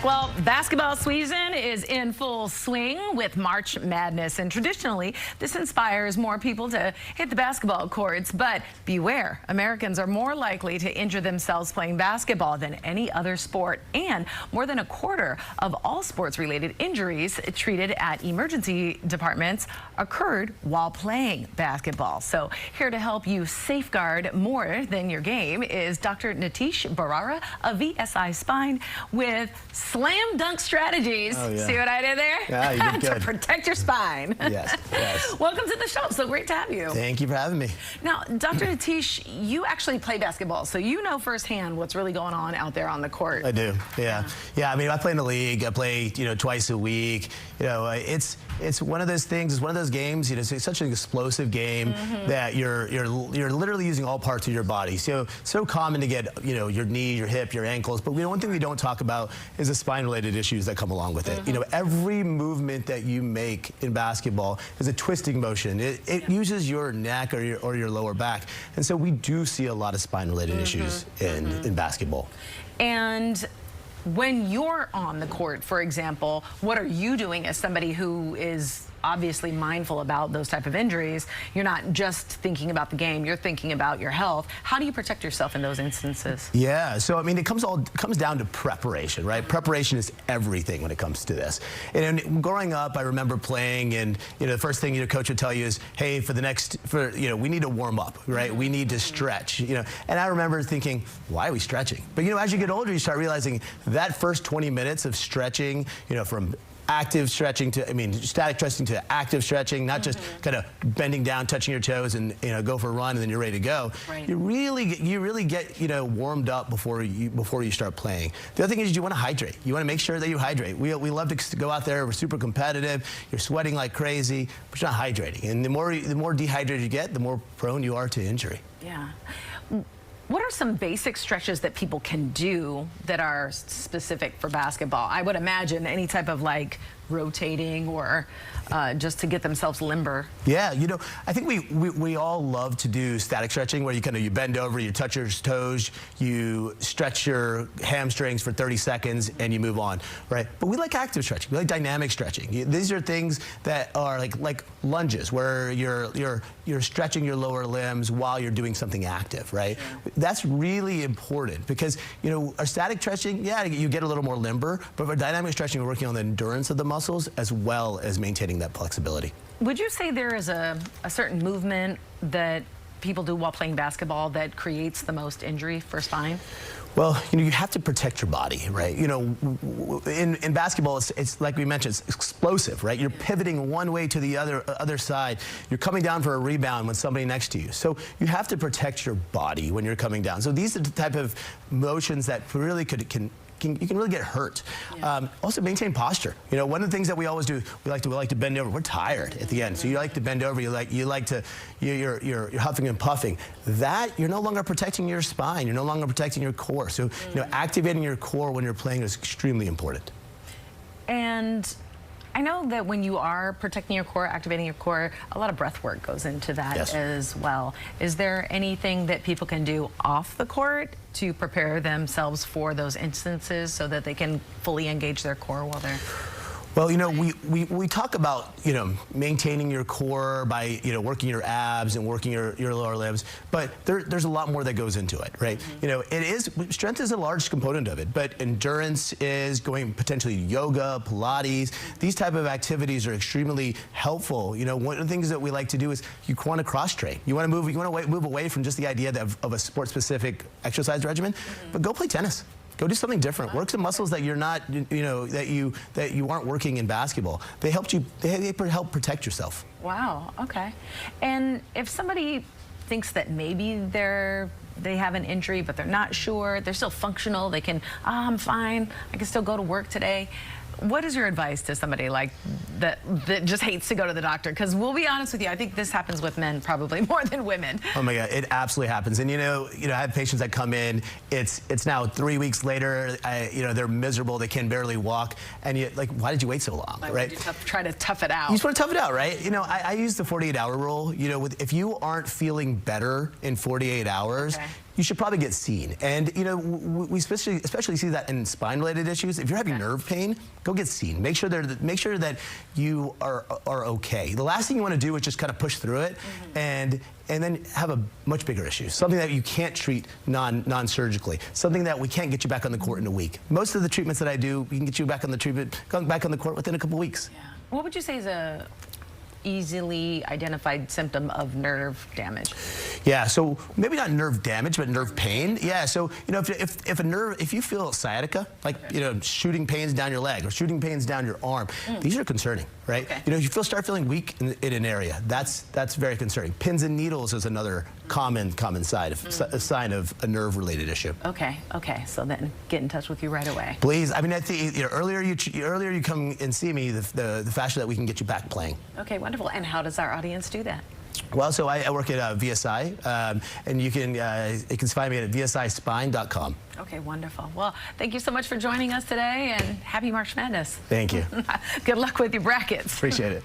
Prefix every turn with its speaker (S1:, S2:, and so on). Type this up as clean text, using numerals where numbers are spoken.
S1: Well, basketball season is in full swing with March Madness, and traditionally, this inspires more people to hit the basketball courts. But beware, Americans are more likely to injure themselves playing basketball than any other sport, and more than a quarter of all sports-related injuries treated at emergency departments occurred while playing basketball. So here to help you safeguard more than your game is Dr. Niteesh Bharara of VSI Spine with slam dunk strategies.
S2: Oh, yeah.
S1: See what I did there?
S2: Yeah, you did good.
S1: To protect your spine.
S2: Yes, yes.
S1: Welcome to the show. So great to have you.
S2: Thank you for having me.
S1: Now, Dr. Niteesh, you actually play basketball, so you know firsthand what's really going on out there on the court.
S2: I do, yeah. Yeah, I mean, I play in the league. I play, twice a week. It's one of those things. It's one of those games. It's such an explosive game that you're literally using all parts of your body. So common to get, your knee, your hip, your ankles. But one thing we don't talk about is the spine-related issues that come along with it. Every movement that you make in basketball is a twisting motion. It uses your neck or your lower back. And so we do see a lot of spine-related issues in basketball.
S1: And when you're on the court, for example, what are you doing as somebody who is obviously mindful about those type of injuries? You're not just thinking about the game, you're thinking about your health. How do you protect yourself in those instances?
S2: Yeah, so I mean, it comes down to preparation, right? Preparation is everything when it comes to this. And growing up, I remember playing, and the first thing your coach would tell you is, hey, we need to warm up, right? We need to stretch, And I remember thinking, why are we stretching? But as you get older, you start realizing that first 20 minutes of stretching, from active stretching to, static stretching to active stretching, not just kind of bending down, touching your toes, and go for a run, and then you're ready to go. Right. You really get warmed up before you start playing. The other thing is you want to hydrate. You want to make sure that you hydrate. We love to go out there. We're super competitive. You're sweating like crazy, but you're not hydrating. And the more dehydrated you get, the more prone you are to injury.
S1: Yeah. What are some basic stretches that people can do that are specific for basketball? I would imagine any type of rotating or just to get themselves limber.
S2: Yeah, I think we all love to do static stretching, where you bend over, you touch your toes, you stretch your hamstrings for 30 seconds, and you move on, right? But we like active stretching. We like dynamic stretching. These are things that are like lunges, where you're stretching your lower limbs while you're doing something active, right? Yeah. That's really important because our static stretching, yeah, you get a little more limber, but for dynamic stretching, we're working on the endurance of the muscles as well as maintaining that flexibility.
S1: Would you say there is a certain movement that people do while playing basketball that creates the most injury for spine?
S2: Well, you have to protect your body, right? In basketball, it's like we mentioned, it's explosive, right? You're pivoting one way to the other side. You're coming down for a rebound with somebody next to you. So you have to protect your body when you're coming down. So these are the type of motions that really you can really get hurt. Yeah. Also maintain posture. One of the things that we always do, we like to bend over. We're tired at the end, so you like to bend over. You're huffing and puffing. That you're no longer protecting your spine. You're no longer protecting your core. So activating your core when you're playing is extremely important.
S1: And I know that when you are protecting your core, activating your core, a lot of breath work goes into that as well. Is there anything that people can do off the court to prepare themselves for those instances so that they can fully engage their core while they're...
S2: Well, we talk about, maintaining your core by, working your abs and working your lower limbs, but there's a lot more that goes into it, right? Strength is a large component of it, but endurance is potentially yoga, Pilates. These type of activities are extremely helpful. One of the things that we like to do is you want to cross-train. You want to move away from just the idea of a sport-specific exercise regimen, but go play tennis. Go do something different. Work some muscles that you're not, that you aren't working in basketball. They help protect yourself.
S1: Wow. Okay. And if somebody thinks that maybe they have an injury, but they're not sure, they're still functional, they can, I'm fine, I can still go to work today. What is your advice to somebody like that just hates to go to the doctor? Because we'll be honest with you, I think this happens with men probably more than women.
S2: Oh my God, it absolutely happens. And I have patients that come in. It's now 3 weeks later. They're miserable. They can barely walk. And yet, like, why did you wait so long,
S1: Why
S2: right?
S1: would you try to tough it out?
S2: You just want to tough it out, right? I use the 48-hour rule. If you aren't feeling better in 48 hours,
S1: okay,
S2: you should probably get seen. And we especially see that in spine-related issues. If you're having nerve pain, go get seen. Make sure that you are okay. The last thing you want to do is just kind of push through it, and then have a much bigger issue. Something that you can't treat non-surgically. Something that we can't get you back on the court in a week. Most of the treatments that I do, we can get you back on the court within a couple weeks.
S1: Yeah. What would you say is a easily identified symptom of nerve damage?
S2: Yeah, so maybe not nerve damage, but nerve pain. Yeah, so if you feel sciatica, like shooting pains down your leg or shooting pains down your arm, these are concerning, right?
S1: Okay.
S2: If you start feeling weak in an area, that's very concerning. Pins and needles is another common sign a sign of a nerve-related issue.
S1: Okay. So then get in touch with you right away.
S2: Please. I mean, I think earlier you come and see me, the faster that we can get you back playing.
S1: Okay, wonderful. And how does our audience do that?
S2: Well, so I work at VSI, and you can find me at vsispine.com.
S1: Okay, wonderful. Well, thank you so much for joining us today, and happy March Madness.
S2: Thank you.
S1: Good luck with your brackets.
S2: Appreciate it.